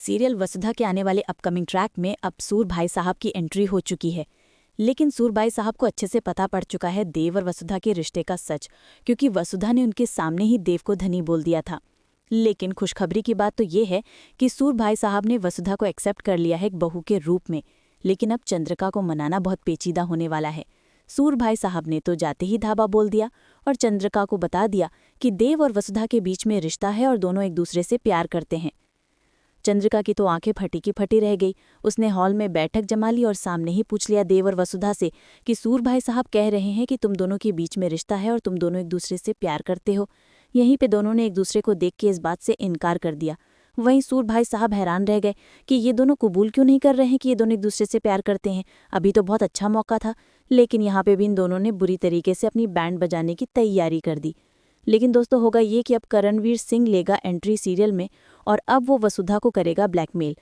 Serial वसुधा के आने वाले अपकमिंग ट्रैक में अब सूर भाई साहब की एंट्री हो चुकी है। लेकिन सूर भाई साहब को अच्छे से पता पड़ चुका है देव और वसुधा के रिश्ते का सच, क्योंकि वसुधा ने उनके सामने ही देव को धनी बोल दिया था। लेकिन खुशखबरी की बात तो ये है कि सूर भाई साहब ने वसुधा को एक्सेप्ट कर लिया है एक बहू के रूप में। लेकिन अब चंद्रिका को मनाना बहुत पेचीदा होने वाला है। सूर भाई साहब ने तो जाते ही धाबा बोल दिया और चंद्रिका को बता दिया कि देव और वसुधा के बीच में रिश्ता है और दोनों एक दूसरे से प्यार करते हैं। चंद्रिका की तो आंखें फटी की फटी रह गई। उसने हॉल में बैठक जमा ली और सामने ही पूछ लिया देव और वसुधा से कि सूर भाई साहब कह रहे हैं कि तुम दोनों के बीच में रिश्ता है और तुम दोनों एक दूसरे से प्यार करते हो। यहीं पे दोनों ने एक दूसरे को देख के इस बात से इनकार कर दिया। वहीं सूर भाई साहब हैरान रह गए कि ये दोनों कबूल क्यों नहीं कर रहे हैं कि ये दोनों एक दूसरे से प्यार करते हैं। अभी तो बहुत अच्छा मौका था, लेकिन यहाँ पे भी इन दोनों ने बुरी तरीके से अपनी बैंड बजाने की तैयारी कर दी। लेकिन दोस्तों होगा ये कि अब करणवीर सिंह लेगा एंट्री सीरियल में और अब वो वसुधा को करेगा ब्लैकमेल।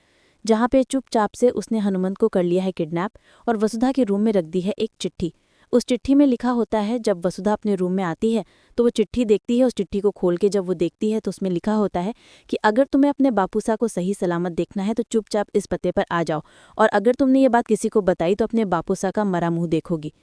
जहाँ पे चुपचाप से उसने हनुमंत को कर लिया है किडनैप और वसुधा के रूम में रख दी है एक चिट्ठी। उस चिट्ठी में लिखा होता है, जब वसुधा अपने रूम में आती है तो वो चिट्ठी देखती है। उस चिट्ठी को खोल के जब वो देखती है तो उसमें लिखा होता है कि अगर तुम्हें अपने बापूसा को सही सलामत देखना है तो चुपचाप इस पते पर आ जाओ, और अगर तुमने ये बात किसी को बताई तो अपने बापूसा का मरा मुंह देखोगी।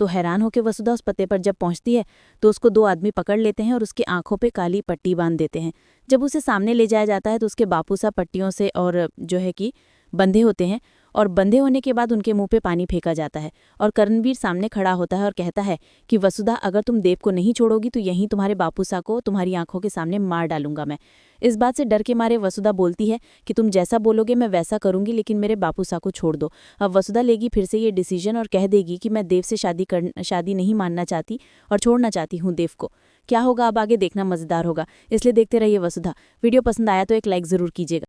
तो हैरान होकर वसुधा उस पते पर जब पहुंचती है तो उसको दो आदमी पकड़ लेते हैं और उसकी आंखों पे काली पट्टी बांध देते हैं। जब उसे सामने ले जाया जाता है तो उसके बापूसा पट्टियों से और जो है कि बंधे होते हैं, और बंधे होने के बाद उनके मुंह पे पानी फेंका जाता है और करणवीर सामने खड़ा होता है और कहता है कि वसुधा, अगर तुम देव को नहीं छोड़ोगी तो यहीं तुम्हारे बापूसा को तुम्हारी आंखों के सामने मार डालूंगा मैं। इस बात से डर के मारे वसुधा बोलती है कि तुम जैसा बोलोगे मैं वैसा करूंगी, लेकिन मेरे बापूसा को छोड़ दो। अब वसुधा लेगी फिर से ये डिसीजन और कह देगी कि मैं देव से शादी नहीं मानना चाहती और छोड़ना चाहती हूँ देव को। क्या होगा अब आगे देखना मजेदार होगा, इसलिए देखते रहिए वसुधा। वीडियो पसंद आया तो एक लाइक जरूर कीजिएगा।